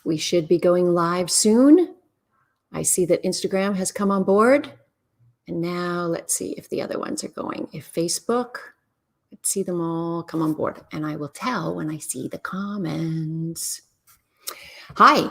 We should be going live soon. I see that Instagram has come on board. And now let's see if the other ones are going. If Facebook, let's see them all come on board. And I will tell when I see the comments. Hi.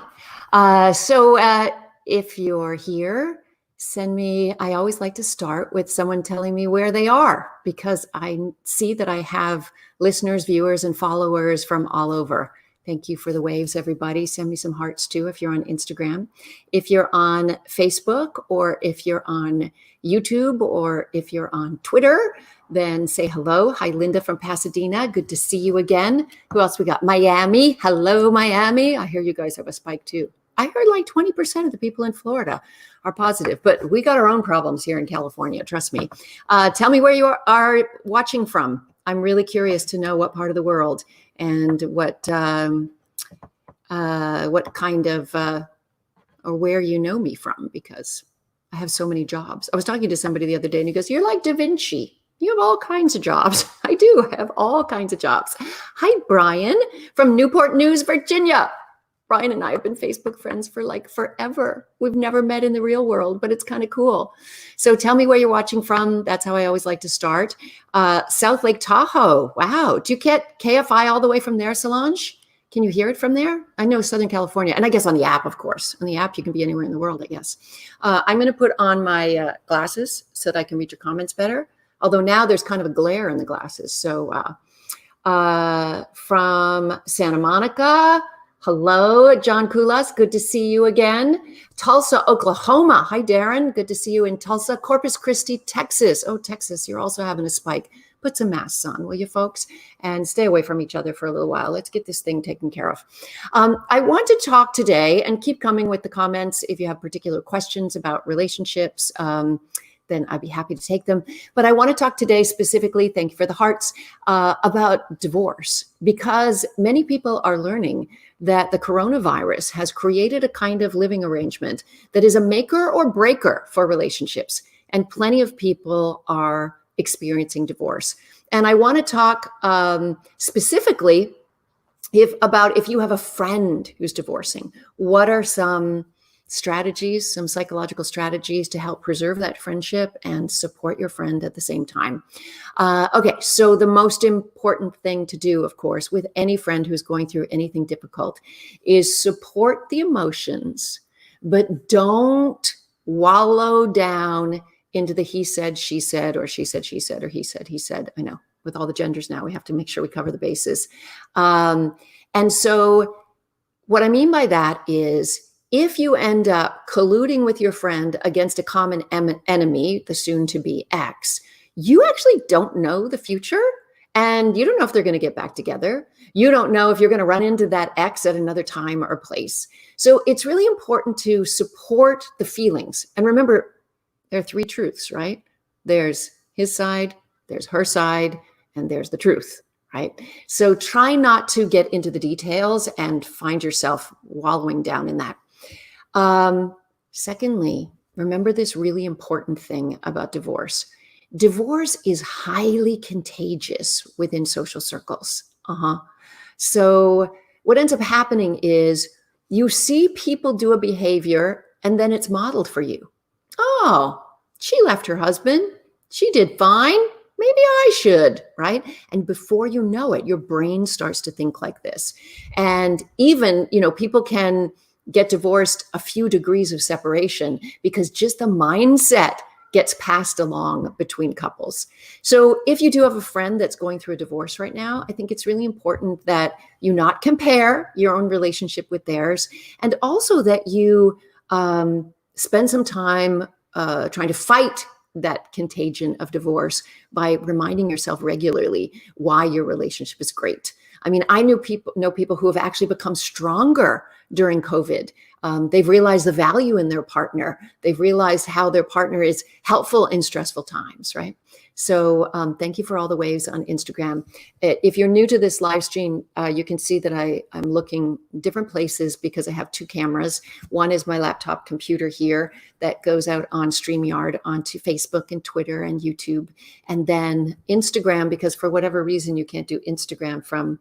If you're here, send me, I always like to start with someone telling me where they are, because I see that I have listeners, viewers, and followers from all over. Thank you for the waves, everybody. Send me some hearts too if you're on Instagram. If you're on Facebook, or if you're on YouTube, or if you're on Twitter, then say hello. Hi, Linda from Pasadena. Good to see you again. Who else we got? Miami. Hello, Miami. I hear you guys have a spike too. I heard like 20% of the people in Florida are positive, but we got our own problems here in California. Trust me. Tell me where you are watching from. I'm really curious to know what part of the world and what kind of, or where you know me from, because I have so many jobs. I was talking to somebody the other day and he goes, "You're like Da Vinci. You have all kinds of jobs." I do have all kinds of jobs. Hi, Brian from Newport News, Virginia. Brian and I have been Facebook friends for like forever. We've never met in the real world, but it's kind of cool. So tell me where you're watching from. That's how I always like to start. South Lake Tahoe. Wow. Do you get KFI all the way from there, Solange? Can you hear it from there? I know Southern California. And I guess on the app, of course. On the app, you can be anywhere in the world, I guess. I'm going to put on my glasses so that I can read your comments better. Although now there's kind of a glare in the glasses. So from Santa Monica, hello, John Kulas. Good to see you again. Tulsa, Oklahoma. Hi, Darren. Good to see you in Tulsa. Corpus Christi, Texas. Oh, Texas, you're also having a spike. Put some masks on, will you, folks? And stay away from each other for a little while. Let's get this thing taken care of. I want to talk today, and keep coming with the comments if you have particular questions about relationships. Then I'd be happy to take them. But I want to talk today specifically, thank you for the hearts, about divorce, because many people are learning that the coronavirus has created a kind of living arrangement that is a maker or breaker for relationships. And plenty of people are experiencing divorce. And I want to talk specifically if you have a friend who's divorcing, what are some strategies, some psychological strategies to help preserve that friendship and support your friend at the same time. Okay, so the most important thing to do, of course, with any friend who's going through anything difficult is support the emotions, but don't wallow down into the he said, she said, or she said, she said, or he said, he said. I know with all the genders now, we have to make sure we cover the bases. And so what I mean by that is, if you end up colluding with your friend against a common enemy, the soon-to-be ex, you actually don't know the future, and you don't know if they're going to get back together. You don't know if you're going to run into that ex at another time or place. So it's really important to support the feelings. And remember, there are three truths, right? There's his side, there's her side, and there's the truth, right? So try not to get into the details and find yourself wallowing down in that. Secondly, remember this really important thing about divorce. Divorce is highly contagious within social circles. So what ends up happening is you see people do a behavior and then it's modeled for you. Oh, she left her husband. She did fine. Maybe I should, right? And before you know it, your brain starts to think like this. And even, people can get divorced a few degrees of separation because just the mindset gets passed along between couples. So if you do have a friend that's going through a divorce right now, I think it's really important that you not compare your own relationship with theirs, and also that you spend some time trying to fight that contagion of divorce by reminding yourself regularly why your relationship is great. I mean, I know people who have actually become stronger during COVID. They've realized the value in their partner. They've realized how their partner is helpful in stressful times, right? So thank you for all the waves on Instagram. If you're new to this live stream, you can see that I'm looking different places because I have two cameras. One is my laptop computer here that goes out on StreamYard onto Facebook and Twitter and YouTube. And then Instagram, because for whatever reason, you can't do Instagram from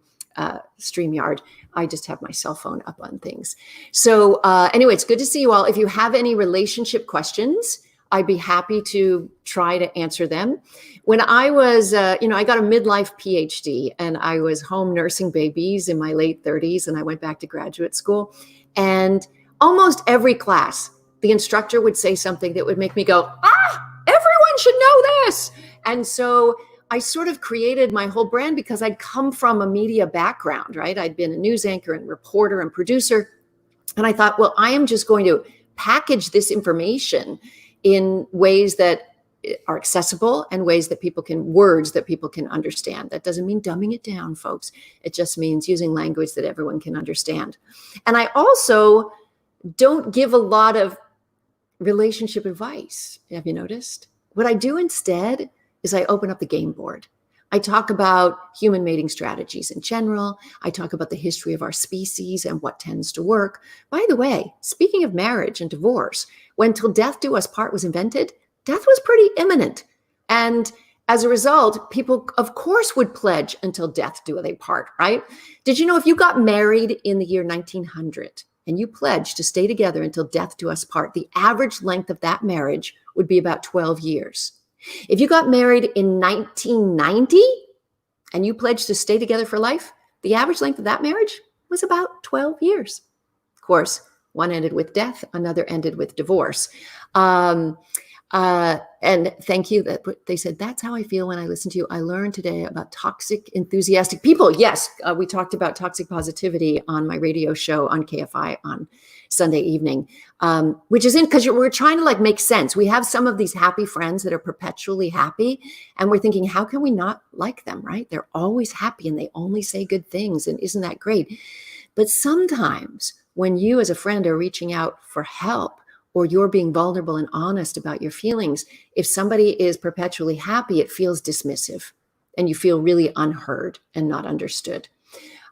StreamYard. I just have my cell phone up on things. So anyway, it's good to see you all. If you have any relationship questions, I'd be happy to try to answer them. When I was, I got a midlife PhD and I was home nursing babies in my late 30s, and I went back to graduate school. And almost every class, the instructor would say something that would make me go, everyone should know this. And so I sort of created my whole brand because I'd come from a media background, right? I'd been a news anchor and reporter and producer. And I thought, well, I am just going to package this information in ways that are accessible and ways that words that people can understand. That doesn't mean dumbing it down, folks. It just means using language that everyone can understand. And I also don't give a lot of relationship advice. Have you noticed? What I do instead is I open up the game board. I talk about human mating strategies in general. I talk about the history of our species and what tends to work. By the way, speaking of marriage and divorce, when Till Death Do Us Part was invented, death was pretty imminent. And as a result, people, of course, would pledge until death do they part, right? Did you know if you got married in the year 1900 and you pledged to stay together until death do us part, the average length of that marriage would be about 12 years. If you got married in 1990 and you pledged to stay together for life, the average length of that marriage was about 12 years. Of course, one ended with death, another ended with divorce. And thank you. They said, that's how I feel when I listen to you. I learned today about toxic, enthusiastic people. Yes, we talked about toxic positivity on my radio show on KFI on Sunday evening, which is because we're trying to make sense. We have some of these happy friends that are perpetually happy, and we're thinking, how can we not like them, right? They're always happy and they only say good things. And isn't that great? But sometimes when you as a friend are reaching out for help, or you're being vulnerable and honest about your feelings, if somebody is perpetually happy, it feels dismissive and you feel really unheard and not understood.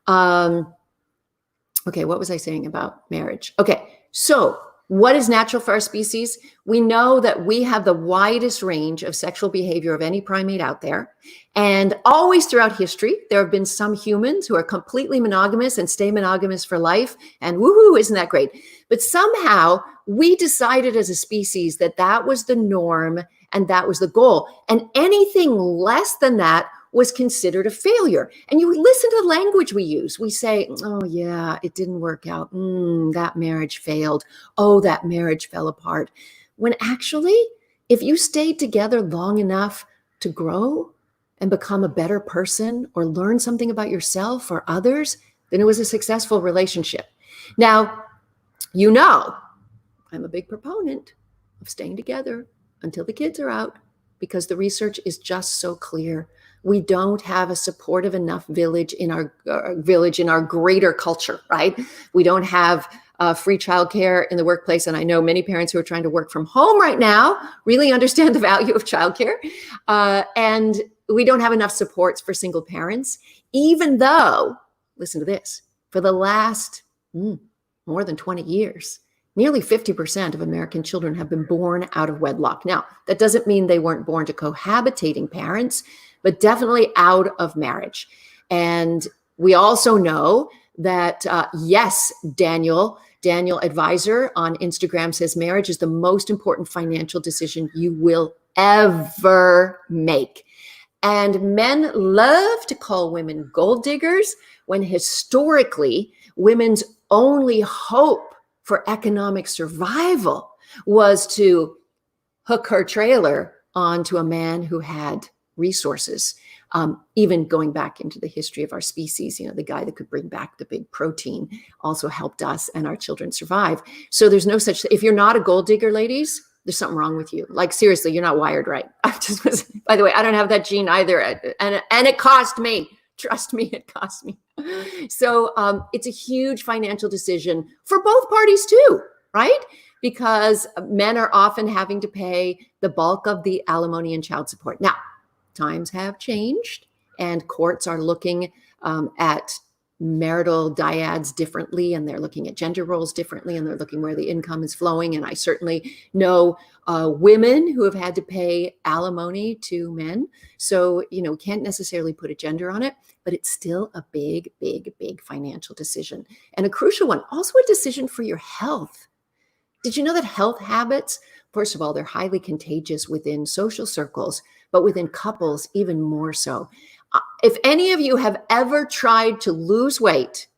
Okay, what was I saying about marriage? Okay, so what is natural for our species? We know that we have the widest range of sexual behavior of any primate out there. And always throughout history, there have been some humans who are completely monogamous and stay monogamous for life. And woohoo, isn't that great? But somehow we decided as a species that that was the norm and that was the goal. And anything less than that was considered a failure. And you listen to the language we use. We say, oh yeah, it didn't work out. That marriage failed. Oh, that marriage fell apart. When actually, if you stayed together long enough to grow and become a better person or learn something about yourself or others, then it was a successful relationship. Now, I'm a big proponent of staying together until the kids are out because the research is just so clear. We don't have a supportive enough village in our greater culture, right? We don't have free childcare in the workplace. And I know many parents who are trying to work from home right now really understand the value of childcare. And we don't have enough supports for single parents, even though, listen to this, for the last more than 20 years, nearly 50% of American children have been born out of wedlock. Now, that doesn't mean they weren't born to cohabitating parents, but definitely out of marriage. And we also know that, yes, Daniel Advisor on Instagram says marriage is the most important financial decision you will ever make. And men love to call women gold diggers when historically women's only hope for economic survival was to hook her trailer onto a man who had resources. Even going back into the history of our species, the guy that could bring back the big protein also helped us and our children survive. So there's no such, if you're not a gold digger, ladies, there's something wrong with you. Seriously, you're not wired right. By the way, I don't have that gene either. And it cost me. Trust me, it cost me. So it's a huge financial decision for both parties too, right? Because men are often having to pay the bulk of the alimony and child support. Now, times have changed and courts are looking at marital dyads differently, and they're looking at gender roles differently, and they're looking where the income is flowing. And I certainly know women who have had to pay alimony to men. So, can't necessarily put a gender on it, but it's still a big, big, big financial decision, and a crucial one. Also a decision for your health. Did you know that health habits, first of all, they're highly contagious within social circles, but within couples, even more so. If any of you have ever tried to lose weight,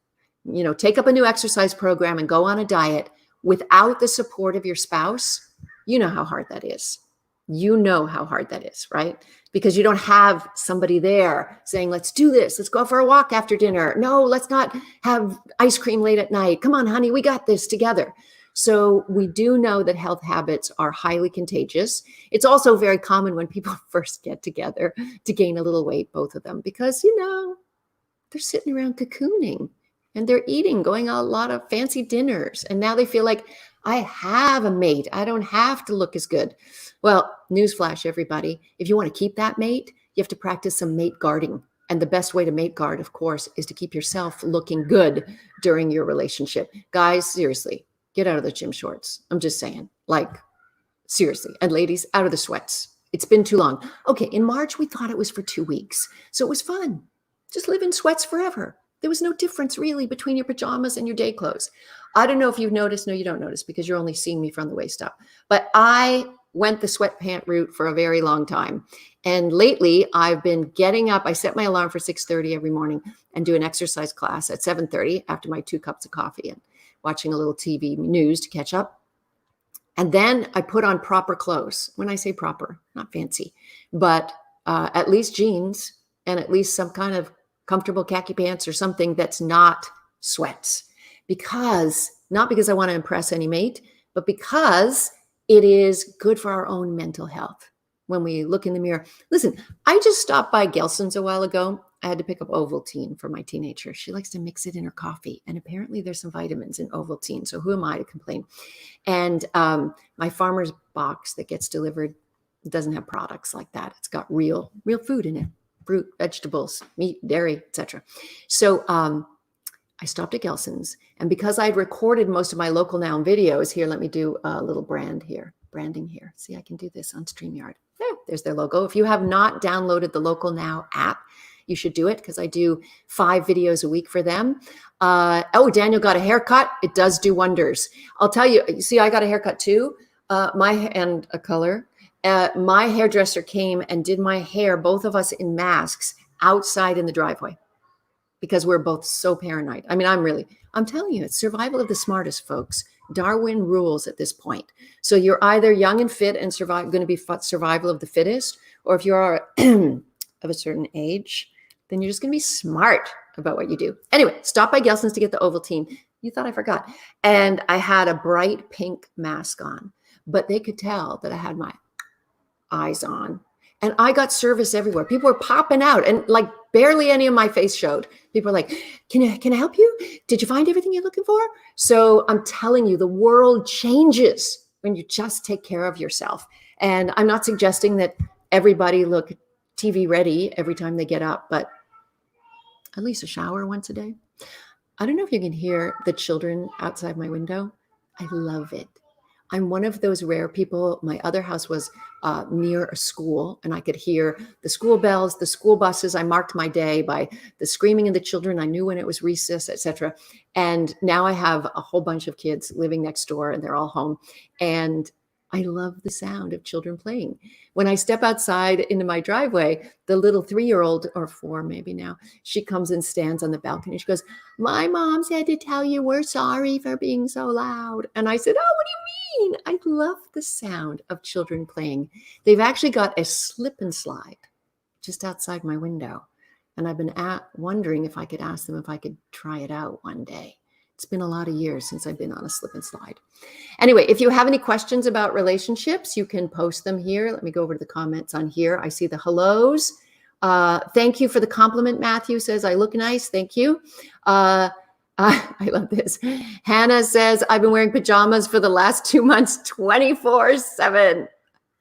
take up a new exercise program and go on a diet without the support of your spouse, you know how hard that is. You know how hard that is, right? Because you don't have somebody there saying, let's do this. Let's go for a walk after dinner. No, let's not have ice cream late at night. Come on, honey, we got this together. So we do know that health habits are highly contagious. It's also very common when people first get together to gain a little weight, both of them, because, they're sitting around cocooning and they're eating, going on a lot of fancy dinners. And now they feel like, I have a mate. I don't have to look as good. Well, newsflash, everybody. If you want to keep that mate, you have to practice some mate guarding. And the best way to mate guard, of course, is to keep yourself looking good during your relationship. Guys, seriously, get out of the gym shorts. I'm just saying, seriously. And ladies, out of the sweats. It's been too long. Okay, in March, we thought it was for 2 weeks. So it was fun. Just live in sweats forever. There was no difference really between your pajamas and your day clothes. I don't know if you've noticed. No, you don't notice because you're only seeing me from the waist up. But I went the sweatpant route for a very long time. And lately I've been getting up. I set my alarm for 6:30 every morning and do an exercise class at 7:30 after my 2 cups of coffee and watching a little TV news to catch up. And then I put on proper clothes. When I say proper, not fancy, but at least jeans and at least some kind of comfortable khaki pants or something that's not sweats. Not because I want to impress any mate, but because it is good for our own mental health. When we look in the mirror, listen, I just stopped by Gelson's a while ago. I had to pick up Ovaltine for my teenager. She likes to mix it in her coffee. And apparently there's some vitamins in Ovaltine. So who am I to complain? And my farmer's box that gets delivered doesn't have products like that. It's got real food in it. Fruit, vegetables, meat, dairy, etc. So I stopped at Gelson's, and because I'd recorded most of my Local Now videos, here, let me do a little branding here. See, I can do this on StreamYard. There's their logo. If you have not downloaded the Local Now app, you should do it because I do 5 videos a week for them. Daniel got a haircut. It does do wonders. I'll tell you, see, I got a haircut too, and a color. My hairdresser came and did my hair, both of us in masks, outside in the driveway because we're both so paranoid. I mean, I'm telling you, it's survival of the smartest, folks. Darwin rules at this point. So you're either young and fit and going to be survival of the fittest, or if you are of a certain age, then you're just going to be smart about what you do. Anyway, stop by Gelson's to get the Ovaltine. You thought I forgot. And I had a bright pink mask on, but they could tell that I had my eyes on. And I got service everywhere. People were popping out and barely any of my face showed. People were like, can I help you? Did you find everything you're looking for? So I'm telling you, the world changes when you just take care of yourself. And I'm not suggesting that everybody look TV ready every time they get up, but at least a shower once a day. I don't know if you can hear the children outside my window. I love it. I'm one of those rare people. My other house was near a school, and I could hear the school bells, the school buses. I marked my day by the screaming of the children. I knew when it was recess, etc. And now I have a whole bunch of kids living next door, and they're all home. And I love the sound of children playing. When I step outside into my driveway, the little 3-year-old, or 4 maybe now, she comes and stands on the balcony. She goes, "My mom said to tell you we're sorry for being so loud." And I said, "Oh, what do you mean?" I love the sound of children playing. They've actually got a slip and slide just outside my window. And I've been wondering if I could ask them if I could try it out one day. It's been a lot of years since I've been on a slip and slide. Anyway, if you have any questions about relationships, you can post them here. Let me go over to the comments on here. I see the hellos. Thank you for the compliment. Matthew says, I look nice. Thank you. I love this. Hannah says, I've been wearing pajamas for the last 2 months, 24/7.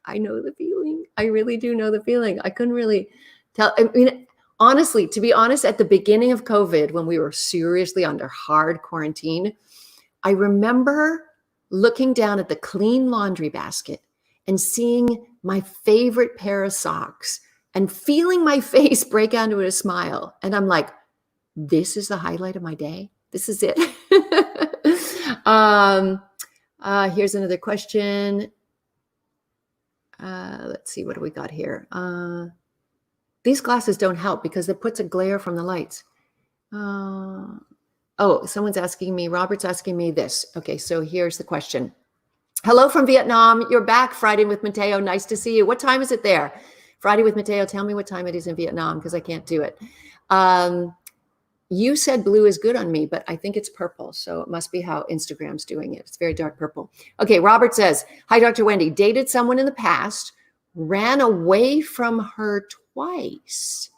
I know the feeling. I really do know the feeling. I couldn't really tell. I mean, honestly, to be honest, at the beginning of COVID, when we were seriously under hard quarantine, I remember looking down at the clean laundry basket and seeing my favorite pair of socks and feeling my face break out into a smile. And I'm like, this is the highlight of my day. This is it. Here's another question. Let's see, what do we got here? These glasses don't help because it puts a glare from the lights. Oh, someone's asking me, Robert's asking me this. Okay, so here's the question. Hello from Vietnam. You're back, Friday with Mateo. Nice to see you. What time is it there? Friday with Mateo, tell me what time it is in Vietnam because I can't do it. You said blue is good on me, but I think it's purple. So it must be how Instagram's doing it. It's very dark purple. Okay, Robert says, hi, Dr. Wendy. Dated someone in the past, ran away from her twice.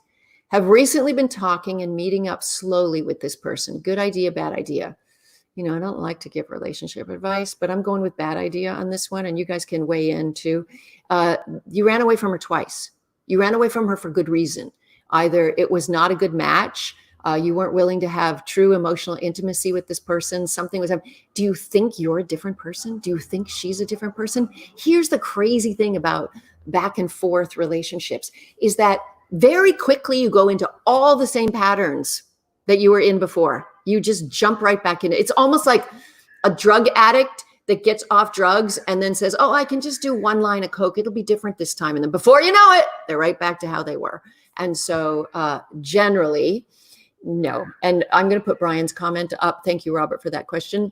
Have recently been talking and meeting up slowly with this person. Good idea, bad idea. You know, I don't like to give relationship advice, but I'm going with bad idea on this one. And you guys can weigh in too. You ran away from her twice. You ran away from her for good reason. Either it was not a good match. You weren't willing to have true emotional intimacy with this person. Something was happening. Do you think you're a different person? Do you think she's a different person? Here's the crazy thing about back and forth relationships is that very quickly you go into all the same patterns that you were in before. You just jump right back in. It's almost like a drug addict that gets off drugs and then says, oh, I can just do one line of Coke. It'll be different this time. And then before you know it, they're right back to how they were. And so generally, no. And I'm going to put Brian's comment up. Thank you, Robert, for that question,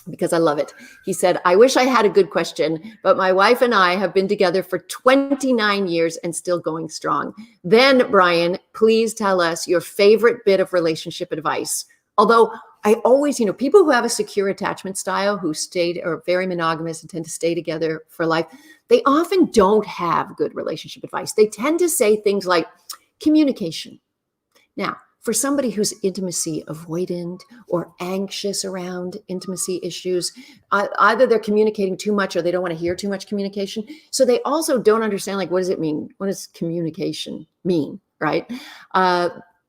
because I love it. He said, I wish I had a good question, but my wife and I have been together for 29 years and still going strong. Then, Brian, please tell us your favorite bit of relationship advice. Although I always, people who have a secure attachment style, who stayed or very monogamous and tend to stay together for life, they often don't have good relationship advice. They tend to say things like communication. Now, for somebody who's intimacy avoidant or anxious around intimacy issues, either they're communicating too much or they don't want to hear too much communication. So they also don't understand, like, what does it mean? What does communication mean, right?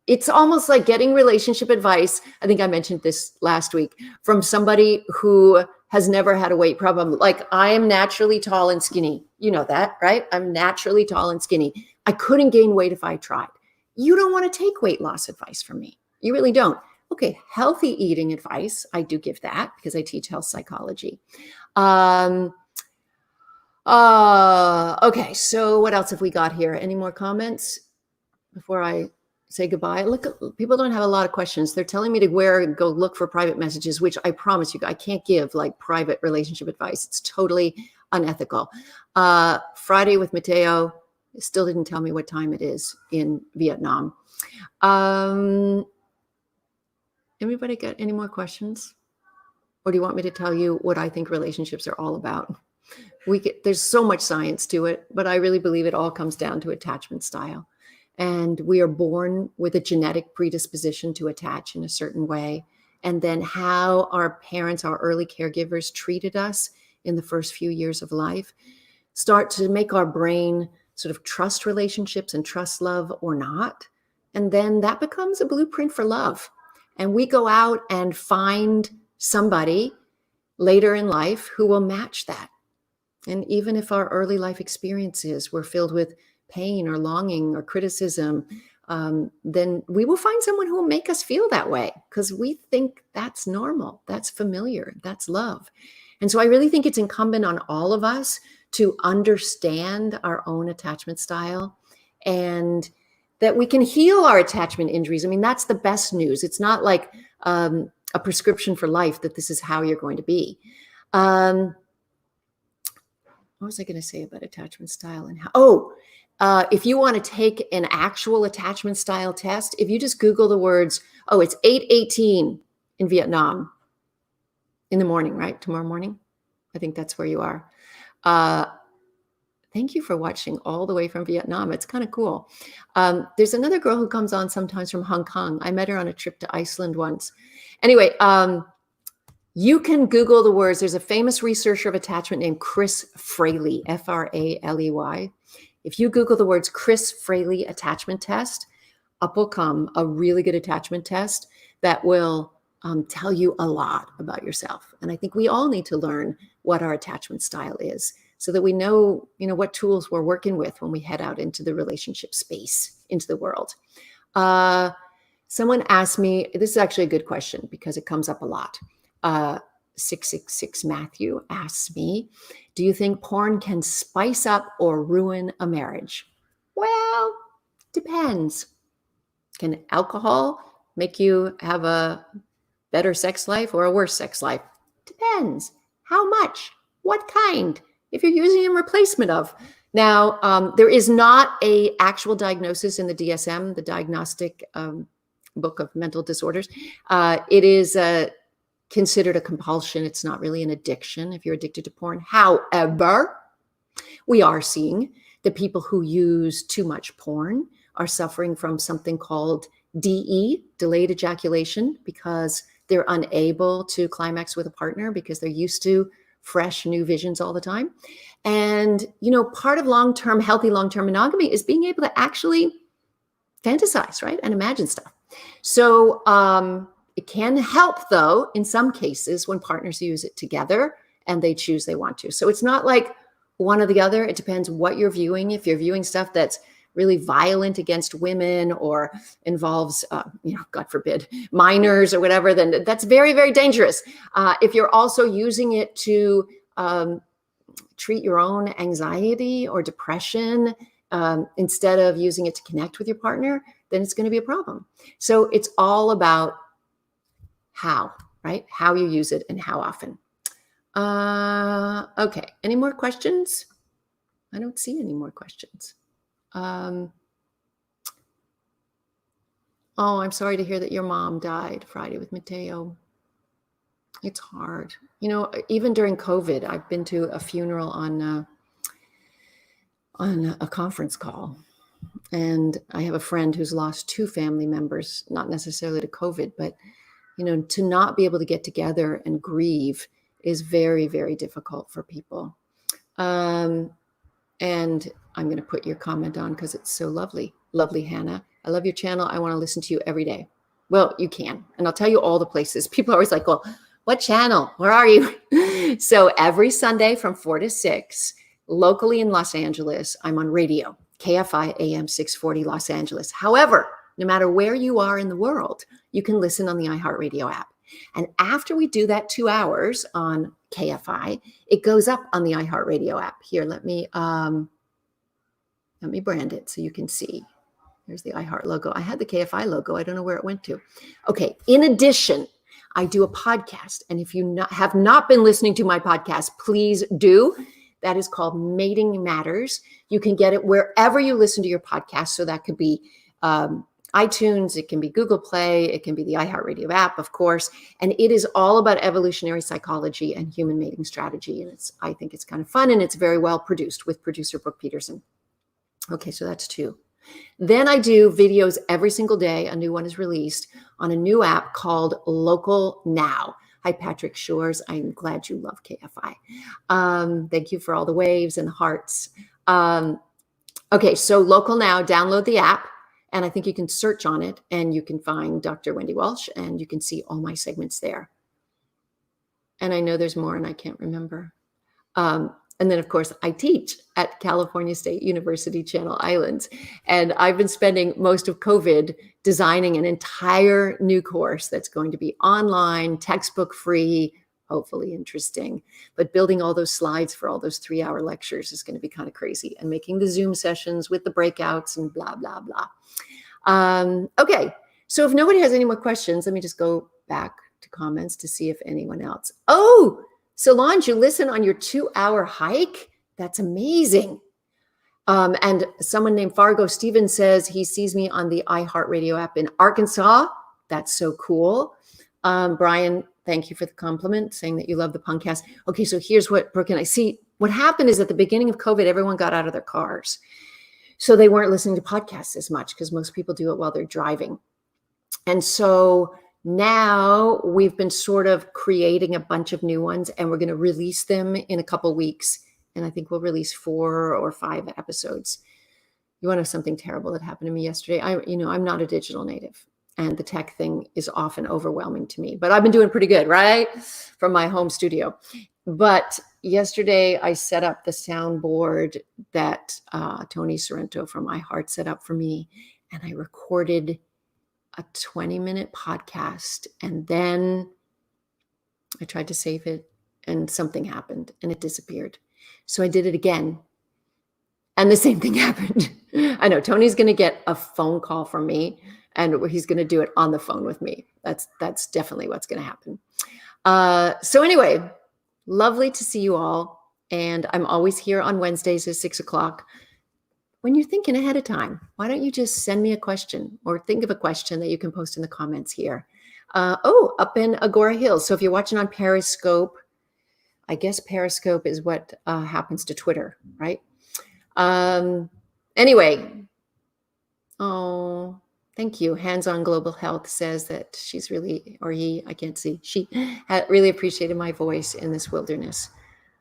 It's almost like getting relationship advice. I think I mentioned this last week from somebody who has never had a weight problem. Like, I am naturally tall and skinny. You know that, right? I'm naturally tall and skinny. I couldn't gain weight if I tried. You don't want to take weight loss advice from me. You really don't. Okay, healthy eating advice. I do give that because I teach health psychology. Okay, so what else have we got here? Any more comments before I say goodbye? Look, people don't have a lot of questions. They're telling me to go look for private messages, which I promise you, I can't give like private relationship advice. It's totally unethical. Friday with Mateo. Still didn't tell me what time it is in Vietnam. Anybody got any more questions? Or do you want me to tell you what I think relationships are all about? There's so much science to it, but I really believe it all comes down to attachment style. And we are born with a genetic predisposition to attach in a certain way. And then how our parents, our early caregivers treated us in the first few years of life start to make our brain sort of trust relationships and trust love or not. And then that becomes a blueprint for love. And we go out and find somebody later in life who will match that. And even if our early life experiences were filled with pain or longing or criticism, then we will find someone who will make us feel that way because we think that's normal, that's familiar, that's love. And so I really think it's incumbent on all of us to understand our own attachment style and that we can heal our attachment injuries. I mean, that's the best news. It's not like a prescription for life that this is how you're going to be. What was I going to say about attachment style and how? If you want to take an actual attachment style test, if you just Google the words, it's 8:18 in Vietnam in the morning, right? Tomorrow morning. I think that's where you are. Thank you for watching all the way from Vietnam. It's kind of cool. There's another girl who comes on sometimes from Hong Kong. I met her on a trip to Iceland once. Anyway, you can Google the words. There's a famous researcher of attachment named Chris Fraley, Fraley. If you Google the words Chris Fraley attachment test, up will come a really good attachment test that will tell you a lot about yourself. And I think we all need to learn what our attachment style is. so that we know, what tools we're working with when we head out into the relationship space, into the world. Someone asked me, this is actually a good question because it comes up a lot. 666 Matthew asks me, do you think porn can spice up or ruin a marriage? Well, depends. Can alcohol make you have a better sex life or a worse sex life? Depends. How much? What kind? If you're using in replacement of. Now, there is not a actual diagnosis in the DSM, the Diagnostic Book of Mental Disorders. It is considered a compulsion. It's not really an addiction if you're addicted to porn. However, we are seeing that people who use too much porn are suffering from something called DE, delayed ejaculation, because they're unable to climax with a partner because they're used to fresh new visions all the time. And, part of healthy long-term monogamy is being able to actually fantasize, right? And imagine stuff. So it can help, though, in some cases when partners use it together and they choose they want to. So it's not like one or the other. It depends what you're viewing. If you're viewing stuff that's really violent against women or involves, God forbid, minors or whatever, then that's very, very dangerous. If you're also using it to treat your own anxiety or depression instead of using it to connect with your partner, then it's going to be a problem. So it's all about how, right? How you use it and how often. Okay. Any more questions? I don't see any more questions. Oh, I'm sorry to hear that your mom died Friday with Mateo. It's hard. Even during COVID, I've been to a funeral on a conference call. And I have a friend who's lost 2 family members, not necessarily to COVID, but, to not be able to get together and grieve is very, very difficult for people. And I'm going to put your comment on because it's so lovely. Lovely, Hannah. I love your channel. I want to listen to you every day. Well, you can. And I'll tell you all the places. People are always like, well, what channel? Where are you? So every Sunday from 4 to 6, locally in Los Angeles, I'm on radio, KFI AM 640 Los Angeles. However, no matter where you are in the world, you can listen on the iHeartRadio app. And after we do that 2 hours on KFI, it goes up on the iHeartRadio app. Here, let me brand it so you can see. There's the iHeart logo. I had the KFI logo. I don't know where it went to. Okay. In addition, I do a podcast. And if you have not been listening to my podcast, please do. That is called Mating Matters. You can get it wherever you listen to your podcast. So that could be iTunes, it can be Google Play, it can be the iHeartRadio app, of course. And it is all about evolutionary psychology and human mating strategy. And I think it's kind of fun, and it's very well produced with producer Brooke Peterson. Okay, so that's 2. Then I do videos every single day. A new one is released on a new app called Local Now. Hi, Patrick Shores. I'm glad you love KFI. Thank you for all the waves and the hearts. Okay, so Local Now, download the app, and I think you can search on it, and you can find Dr. Wendy Walsh, and you can see all my segments there. And I know there's more, and I can't remember. And then, of course, I teach at California State University, Channel Islands. And I've been spending most of COVID designing an entire new course that's going to be online, textbook free, hopefully interesting. But building all those slides for all those 3-hour lectures is going to be kind of crazy. And making the Zoom sessions with the breakouts and blah, blah, blah. Okay, so if nobody has any more questions, let me just go back to comments to see if anyone else. Oh, Solange, you listen on your 2-hour hike? That's amazing. And someone named Fargo Stevens says he sees me on the iHeartRadio app in Arkansas. That's so cool. Brian, thank you for the compliment, saying that you love the podcast. Okay, so here's what Brooke and I see. What happened is at the beginning of COVID, everyone got out of their cars. So they weren't listening to podcasts as much because most people do it while they're driving. And so now we've been sort of creating a bunch of new ones, and we're going to release them in a couple weeks. And I think we'll release 4 or 5 episodes. You want to know something terrible that happened to me yesterday? I'm not a digital native, and the tech thing is often overwhelming to me, but I've been doing pretty good, right? From my home studio. But yesterday I set up the soundboard that Tony Sorrento from My Heart set up for me, and I recorded a 20-minute podcast, and then I tried to save it and something happened and it disappeared. So I did it again and the same thing happened. I know Tony's going to get a phone call from me and he's going to do it on the phone with me. That's definitely what's going to happen. So anyway, lovely to see you all. And I'm always here on Wednesdays at 6:00. When you're thinking ahead of time, why don't you just send me a question or think of a question that you can post in the comments here. Up in Agora Hills. So if you're watching on Periscope, I guess Periscope is what happens to Twitter, right? Anyway, thank you. Hands on Global Health says that she's really, or he, I can't see, she had really appreciated my voice in this wilderness.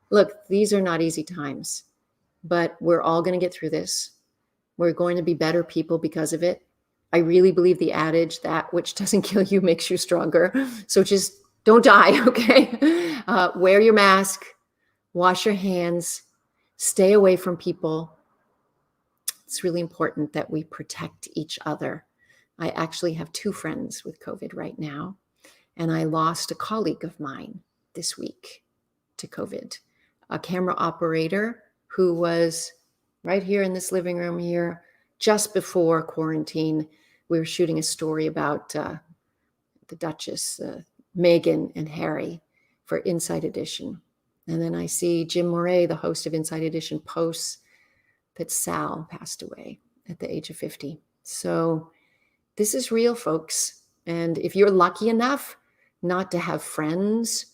Look, these are not easy times, but we're all going to get through this. We're going to be better people because of it. I really believe the adage that which doesn't kill you makes you stronger. So just don't die, okay? Wear your mask, wash your hands, stay away from people. It's really important that we protect each other. I actually have 2 friends with COVID right now, and I lost a colleague of mine this week to COVID, a camera operator who was right here in this living room here just before quarantine. We were shooting a story about the Duchess, Meghan and Harry for Inside Edition. And then I see Jim Moret, the host of Inside Edition, posts that Sal passed away at the age of 50. So this is real, folks. And if you're lucky enough not to have friends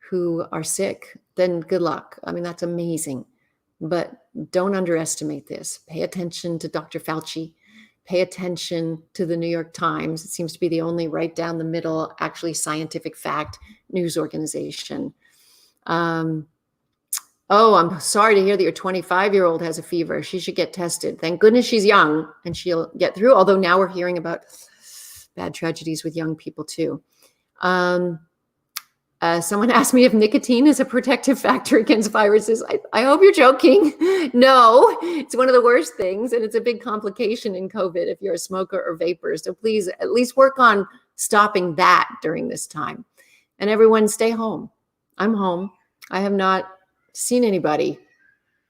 who are sick, then good luck. I mean, that's amazing. But don't underestimate this. Pay attention to Dr. Fauci. Pay attention to the New York Times. It seems to be the only right down the middle, actually scientific fact news organization. I'm sorry to hear that your 25-year-old has a fever. She should get tested. Thank goodness she's young and she'll get through. Although now we're hearing about bad tragedies with young people too. Someone asked me if nicotine is a protective factor against viruses. I hope you're joking. No, it's one of the worst things. And it's a big complication in COVID if you're a smoker or vapor. So please at least work on stopping that during this time. And everyone stay home. I'm home. I have not seen anybody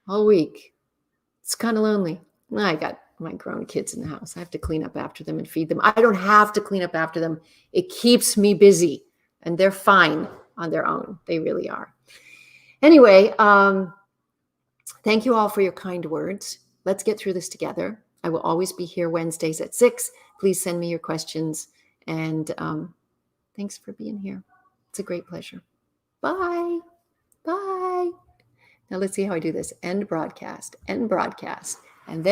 all week. It's kind of lonely. I got my grown kids in the house. I have to clean up after them and feed them. I don't have to clean up after them. It keeps me busy and they're fine on their own. They really are. Anyway, thank you all for your kind words. Let's get through this together. I will always be here Wednesdays at 6. Please send me your questions. And thanks for being here. It's a great pleasure. Bye. Bye. Now let's see how I do this. End broadcast, and then